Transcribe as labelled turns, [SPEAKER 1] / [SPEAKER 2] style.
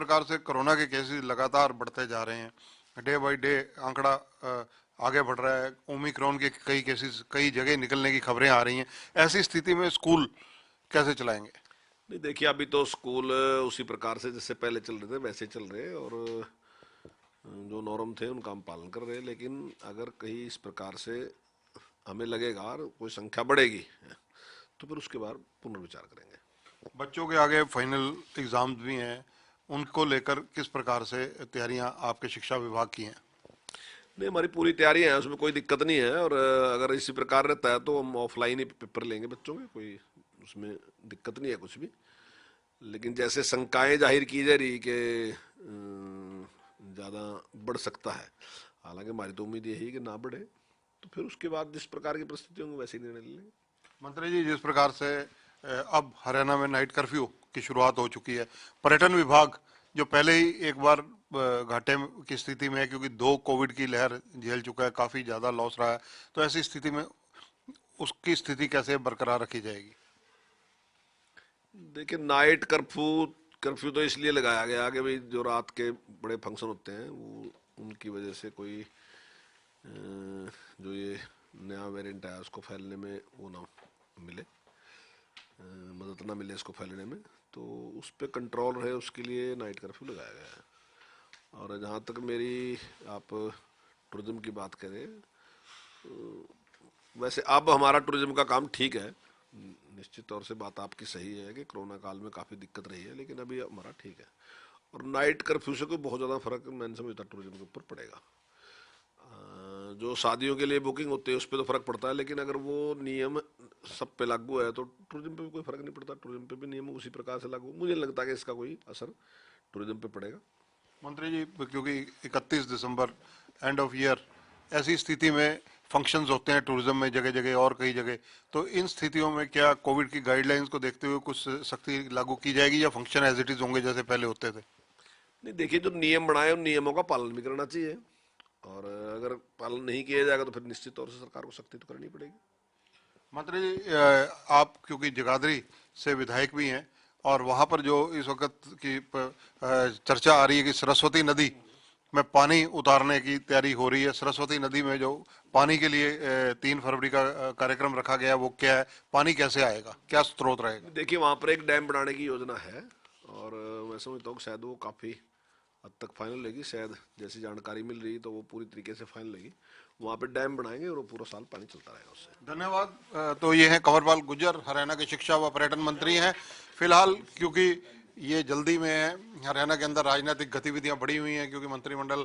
[SPEAKER 1] प्रकार से कोरोना के केसेस लगातार बढ़ते जा रहे हैं, डे बाय डे आंकड़ा आगे बढ़ रहा है, ओमिक्रॉन के कई केसेस कई जगह निकलने की खबरें आ रही हैं, ऐसी स्थिति में स्कूल कैसे चलाएंगे?
[SPEAKER 2] नहीं, देखिए अभी तो स्कूल उसी प्रकार से जैसे पहले चल रहे थे वैसे चल रहे हैं, और जो नॉर्म थे उनका हम पालन कर रहे हैं। लेकिन अगर कहीं इस प्रकार से हमें लगेगा और कोई संख्या बढ़ेगी तो फिर उसके बाद पुनर्विचार करेंगे।
[SPEAKER 1] बच्चों के आगे फाइनल एग्जाम्स भी हैं, उनको लेकर किस प्रकार से तैयारियां आपके शिक्षा विभाग की हैं?
[SPEAKER 2] नहीं, हमारी पूरी तैयारी है, उसमें कोई दिक्कत नहीं है। और अगर इसी प्रकार रहता है तो हम ऑफलाइन ही पेपर लेंगे बच्चों के, कोई उसमें दिक्कत नहीं है कुछ भी। लेकिन जैसे शंकाएं जाहिर की जा रही कि ज़्यादा बढ़ सकता है, हालांकि हमारी तो उम्मीद यही है कि ना बढ़े, तो फिर उसके बाद जिस प्रकार की परिस्थिति होंगी वैसे ही निर्णय ले लेंगे।
[SPEAKER 1] मंत्री जी, जिस प्रकार से अब हरियाणा में नाइट कर्फ्यू की शुरुआत हो चुकी है, पर्यटन विभाग जो पहले ही एक बार घाटे की स्थिति में है क्योंकि 2 कोविड की लहर झेल चुका है, काफी ज्यादा लॉस रहा है, तो ऐसी स्थिति में उसकी स्थिति कैसे बरकरार रखी जाएगी?
[SPEAKER 2] देखिए, नाइट कर्फ्यू कर्फ्यू तो इसलिए लगाया गया कि भाई जो रात के बड़े फंक्शन होते हैं वो उनकी वजह से कोई जो ये नया वेरिएंट आया उसको फैलने में वो ना मिले, मदद ना मिले इसको फैलने में। तो उस पर कंट्रोल रहे, उसके लिए नाइट कर्फ्यू लगाया गया है। और जहाँ तक मेरी, आप टूरिज्म की बात करें, वैसे अब हमारा टूरिज्म का काम ठीक है। निश्चित तौर से बात आपकी सही है कि कोरोना काल में काफ़ी दिक्कत रही है, लेकिन अभी हमारा ठीक है। और नाइट कर्फ्यू से कोई बहुत ज़्यादा फर्क मैंने समझता टूरिज्म के ऊपर पड़ेगा। जो शादियों के लिए बुकिंग होती है उस पर तो फर्क पड़ता है, लेकिन अगर वो नियम सब पे लागू है तो टूरिज्म पे भी कोई फर्क नहीं पड़ता। टूरिज्म पे भी नियम उसी प्रकार से लागू, मुझे नहीं लगता कि इसका कोई असर टूरिज्म पे पड़ेगा।
[SPEAKER 1] मंत्री जी, क्योंकि 31 दिसंबर एंड ऑफ ईयर, ऐसी स्थिति में फंक्शंस होते हैं टूरिज्म में जगह जगह और कई जगह, तो इन स्थितियों में क्या कोविड की गाइडलाइंस को देखते हुए कुछ सख्ती लागू की जाएगी या फंक्शन एज इट इज होंगे जैसे पहले होते थे?
[SPEAKER 2] नहीं, देखिए, जो नियम बनाए उन नियमों का पालन भी करना चाहिए, और अगर पालन नहीं किया जाएगा तो फिर निश्चित तौर से सरकार को सख्ती तो करनी पड़ेगी।
[SPEAKER 1] मंत्री जी, आप क्योंकि जगाधरी से विधायक भी हैं और वहां पर जो इस वक्त की चर्चा आ रही है कि सरस्वती नदी में पानी उतारने की तैयारी हो रही है, सरस्वती नदी में जो पानी के लिए 3 फरवरी का कार्यक्रम रखा गया है, वो क्या है, पानी कैसे आएगा, क्या स्रोत रहेगा?
[SPEAKER 2] देखिए, वहाँ पर एक डैम बनाने की योजना है, और मैं समझता हूँ कि शायद वो काफ़ी हद तक फाइनल रहेगी। शायद जैसी जानकारी मिल रही तो वो पूरी तरीके से फाइनल रहेगी। वहाँ पे डैम बनाएंगे और वो पूरा साल पानी चलता रहेगा उससे।
[SPEAKER 1] धन्यवाद। तो ये हैं कंवरपाल गुर्जर, हरियाणा के शिक्षा व पर्यटन मंत्री हैं। फिलहाल क्योंकि ये जल्दी में है, हरियाणा के अंदर राजनीतिक गतिविधियां बढ़ी हुई हैं क्योंकि मंत्रिमंडल